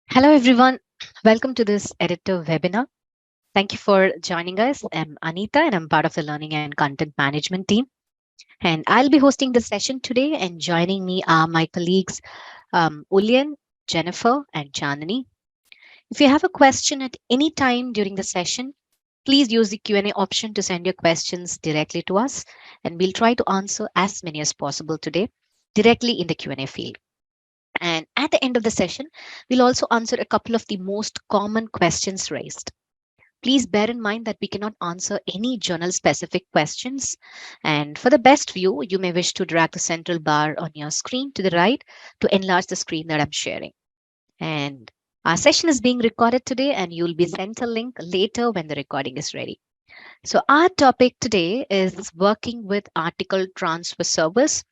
Hello, everyone. Welcome to this editor webinar. Thank you for joining us. I'm Anita and I'm part of the Learning and Content Management team. And I'll be hosting the session today. And joining me are my colleagues, Ulian, Jennifer, and Chandani. If you have a question at any time during the session, please use the Q&A option to send your questions directly to us. And we'll try to answer as many as possible today directly in the Q&A field. And at the end of the session, we'll also answer a couple of the most common questions raised. Please bear in mind that we cannot answer any journal specific questions. And for the best view, you may wish to drag the central bar on your screen to the right to enlarge the screen that I'm sharing. And our session is being recorded today, and you'll be sent a link later when the recording is ready. So, our topic today is working with article transfer servers,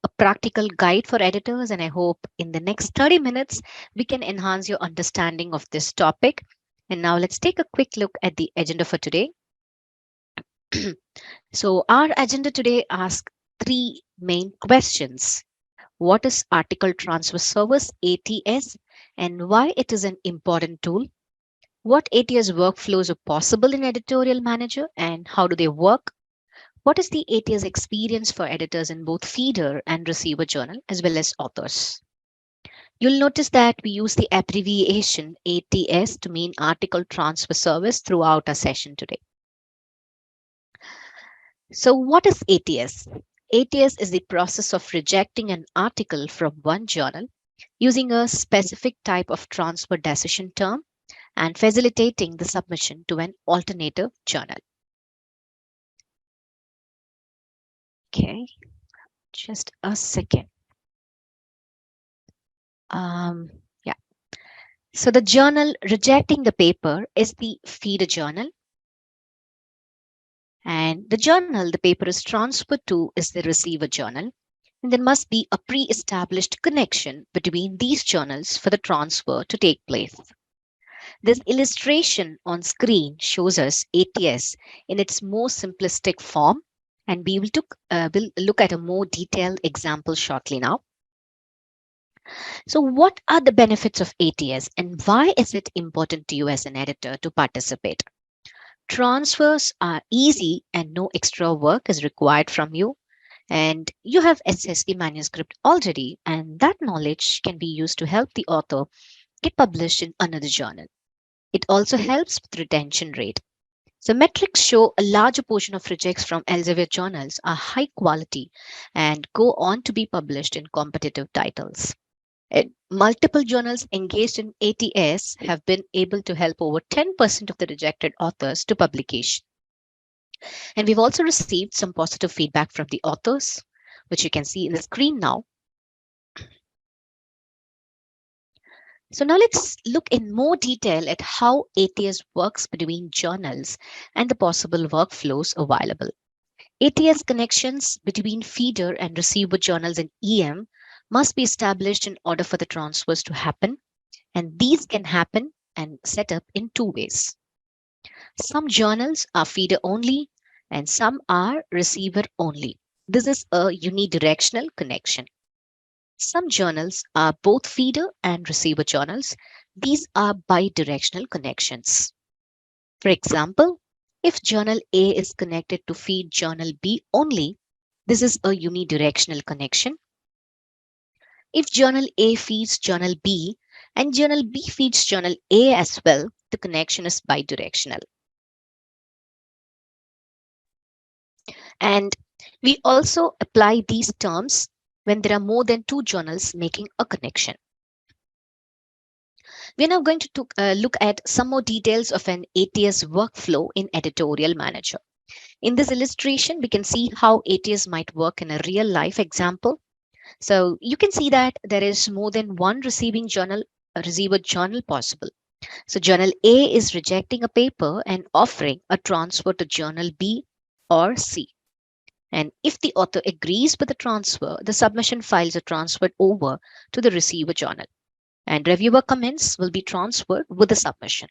a practical guide for editors. And I hope in the next 30 minutes, we can enhance your understanding of this topic. And now let's take a quick look at the agenda for today. So our agenda today asks three main questions. What is Article Transfer Service, ATS, and why it is an important tool? What ATS workflows are possible in Editorial Manager and how do they work? What is the ATS experience for editors in both feeder and receiver journal, as well as authors? You'll notice that we use the abbreviation ATS to mean Article Transfer Service throughout our session today. So what is ATS? ATS is the process of rejecting an article from one journal using a specific type of transfer decision term and facilitating the submission to an alternative journal. Okay, just a second. Yeah. So the journal rejecting the paper is the feeder journal. And the journal the paper is transferred to is the receiver journal. And there must be a pre-established connection between these journals for the transfer to take place. This illustration on screen shows us ATS in its most simplistic form. And we will look at a more detailed example shortly now. So what are the benefits of ATS and why is it important to you as an editor to participate? Transfers are easy and no extra work is required from you. And you have assessed the manuscript already, and that knowledge can be used to help the author get published in another journal. It also helps with retention rate. So metrics show a larger portion of rejects from Elsevier journals are high quality and go on to be published in competitive titles. Multiple journals engaged in ATS have been able to help over 10% of the rejected authors to publication. And we've also received some positive feedback from the authors, which you can see in the screen now. So now let's look in more detail at how ATS works between journals and the possible workflows available. ATS connections between feeder and receiver journals in EM must be established in order for the transfers to happen. And these can happen and set up in two ways. Some journals are feeder only and some are receiver only. This is a unidirectional connection. Some journals are both feeder and receiver journals. These are bidirectional connections. For example, if journal A is connected to feed journal B only, this is a unidirectional connection. If journal A feeds journal B and journal B feeds journal A as well, the connection is bidirectional. And we also apply these terms when there are more than two journals making a connection. We're now going to look at some more details of an ATS workflow in Editorial Manager. In this illustration, we can see how ATS might work in a real life example. So you can see that there is more than one receiver journal possible. So journal A is rejecting a paper and offering a transfer to journal B or C. And if the author agrees with the transfer, the submission files are transferred over to the receiver journal. And reviewer comments will be transferred with the submission.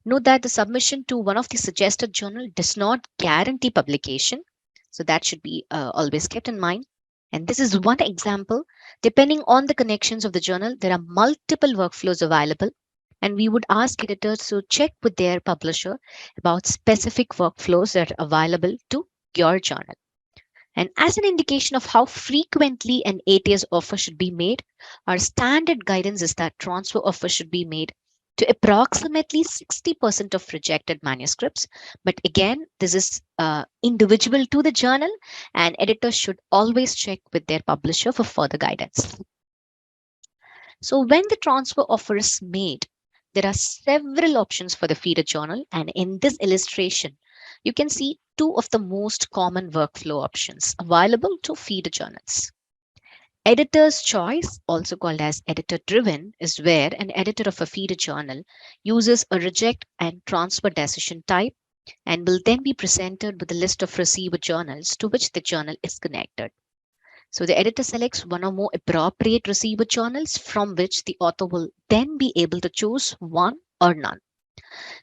Note that the submission to one of the suggested journal does not guarantee publication. So that should be always kept in mind. And this is one example Depending on the connections of the journal, there are multiple workflows available, and we would ask editors to check with their publisher about specific workflows that are available to your journal. And as an indication of how frequently an ATS offer should be made, our standard guidance is that transfer offer should be made to approximately 60% of rejected manuscripts. But again, this is individual to the journal, and editors should always check with their publisher for further guidance. So when the transfer offer is made, there are several options for the feeder journal. And in this illustration, you can see two of the most common workflow options available to feeder journals. Editor's choice, also called as editor driven, is where an editor of a feeder journal uses a reject and transfer decision type and will then be presented with a list of receiver journals to which the journal is connected. So the editor selects one or more appropriate receiver journals from which the author will then be able to choose one or none.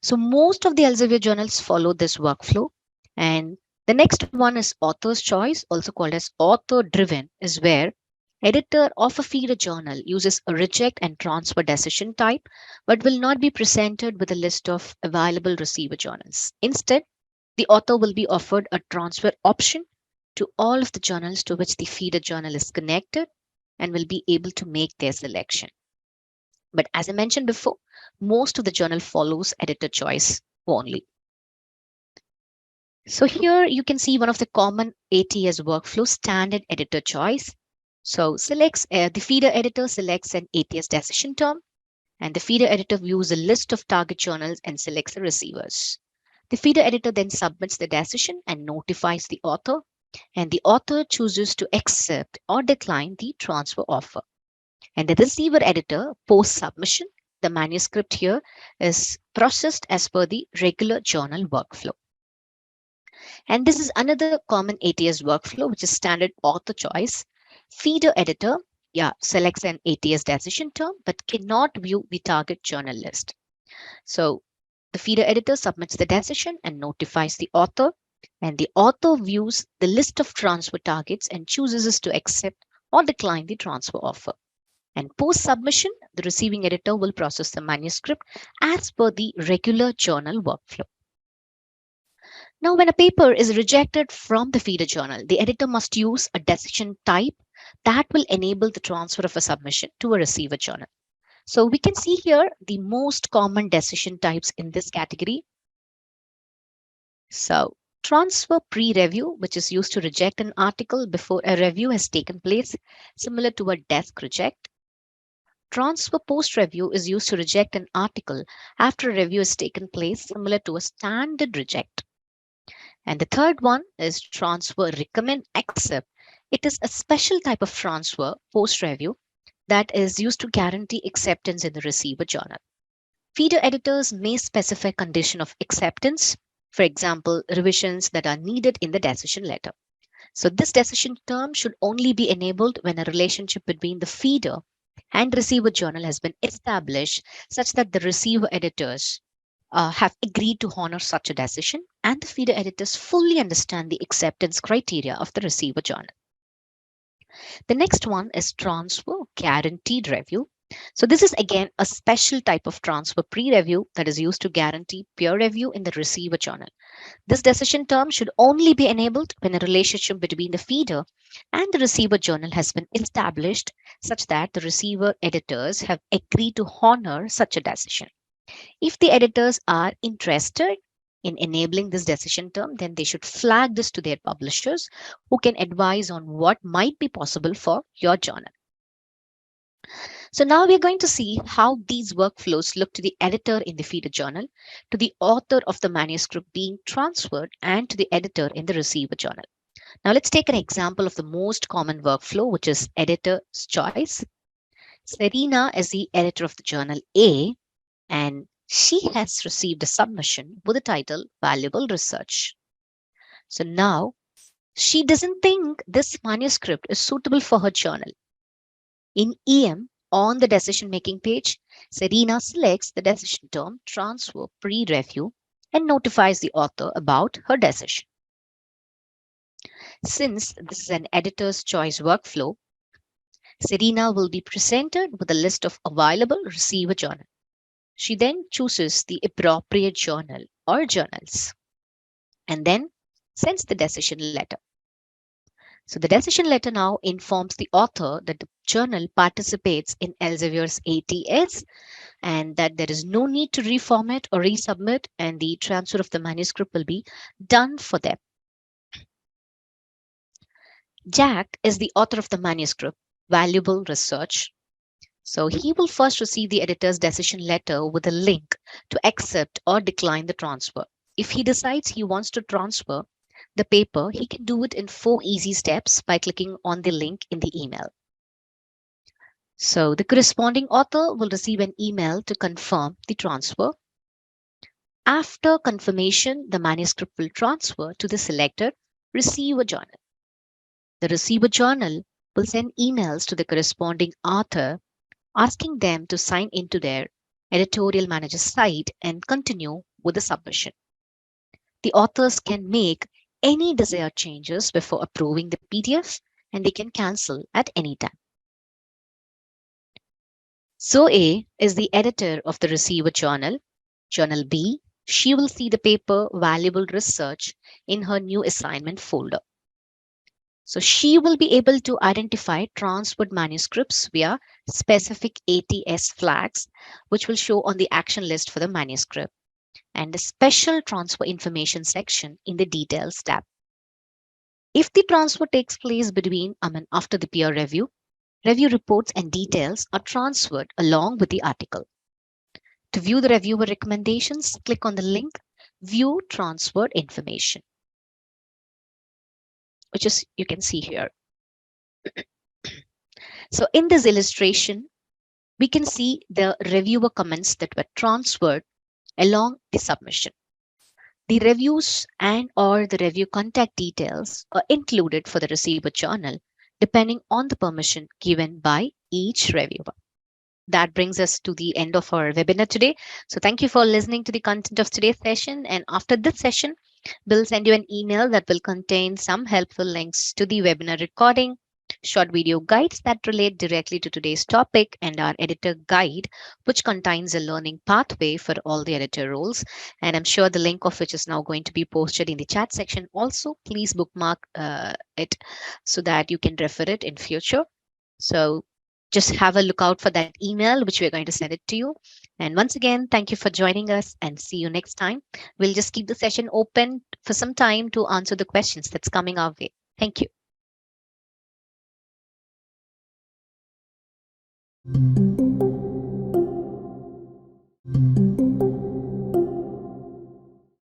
So most of the Elsevier journals follow this workflow. And the next one is author's choice, also called as author driven, is where editor of a feeder journal uses a reject and transfer decision type, but will not be presented with a list of available receiver journals. Instead, the author will be offered a transfer option to all of the journals to which the feeder journal is connected and will be able to make their selection. But as I mentioned before, most of the journal follows editor choice only. So here you can see one of the common ATS workflow, standard editor choice. So the feeder editor selects an ATS decision term, and the feeder editor views a list of target journals and selects the receivers. The feeder editor then submits the decision and notifies the author, and the author chooses to accept or decline the transfer offer. And the receiver editor, post submission, the manuscript here is processed as per the regular journal workflow. And this is another common ATS workflow, which is standard author choice. Feeder editor, selects an ATS decision term, but cannot view the target journal list. So the feeder editor submits the decision and notifies the author, and the author views the list of transfer targets and chooses to accept or decline the transfer offer. And post submission, the receiving editor will process the manuscript as per the regular journal workflow. Now, when a paper is rejected from the feeder journal, the editor must use a decision type that will enable the transfer of a submission to a receiver journal. So we can see here the most common decision types in this category. So transfer pre-review, which is used to reject an article before a review has taken place, similar to a desk reject. Transfer post-review is used to reject an article after a review has taken place, similar to a standard reject. And the third one is transfer recommend accept. It is a special type of transfer post-review that is used to guarantee acceptance in the receiver journal. Feeder editors may specify condition of acceptance, for example, revisions that are needed in the decision letter. So this decision term should only be enabled when a relationship between the feeder and receiver journal has been established such that the receiver editors have agreed to honor such a decision, and the feeder editors fully understand the acceptance criteria of the receiver journal. The next one is transfer guaranteed review. So this is again a special type of transfer pre-review that is used to guarantee peer review in the receiver journal. This decision term should only be enabled when a relationship between the feeder and the receiver journal has been established such that the receiver editors have agreed to honor such a decision. If the editors are interested in enabling this decision term, then they should flag this to their publishers who can advise on what might be possible for your journal. So now we're going to see how these workflows look to the editor in the feeder journal, to the author of the manuscript being transferred, and to the editor in the receiver journal. Now let's take an example of the most common workflow, which is editor's choice. Serena is the editor of the journal A, and she has received a submission with the title Valuable Research. So now she doesn't think this manuscript is suitable for her journal. In EM, on the decision making page, Serena selects the decision term transfer pre-review and notifies the author about her decision. Since this is an editor's choice workflow, Serena will be presented with a list of available receiver journals. She then chooses the appropriate journal or journals and then sends the decision letter. So the decision letter now informs the author that the journal participates in Elsevier's ATS and that there is no need to reformat or resubmit, and the transfer of the manuscript will be done for them. Jack is the author of the manuscript, Valuable Research. So he will first receive the editor's decision letter with a link to accept or decline the transfer. If he decides he wants to transfer the paper, he can do it in 4 easy steps by clicking on the link in the email. So the corresponding author will receive an email to confirm the transfer. After confirmation, the manuscript will transfer to the selected receiver journal. The receiver journal will send emails to the corresponding author asking them to sign into their Editorial Manager site and continue with the submission. The authors can make any desired changes before approving the PDF, and they can cancel at any time. Zoe is the editor of the receiver journal. Journal B, she will see the paper Valuable Research in her new assignment folder. So she will be able to identify transferred manuscripts via specific ATS flags, which will show on the action list for the manuscript, and a special transfer information section in the details tab. If the transfer takes place after the peer review, review reports and details are transferred along with the article. To view the reviewer recommendations, click on the link View Transferred Information, which is you can see here. So in this illustration, we can see the reviewer comments that were transferred along the submission. The reviews and or the review contact details are included for the receiver journal depending on the permission given by each reviewer. That brings us to the end of our webinar today. So thank you for listening to the content of today's session. And after this session, we'll send you an email that will contain some helpful links to the webinar recording, short video guides that relate directly to today's topic, and our editor guide, which contains a learning pathway for all the editor roles. And I'm sure the link of which is now going to be posted in the chat section. Also, please bookmark it so that you can refer it in future. So just have a look out for that email, which we're going to send it to you. And once again, thank you for joining us and see you next time. We'll just keep the session open for some time to answer the questions that's coming our way. Thank you.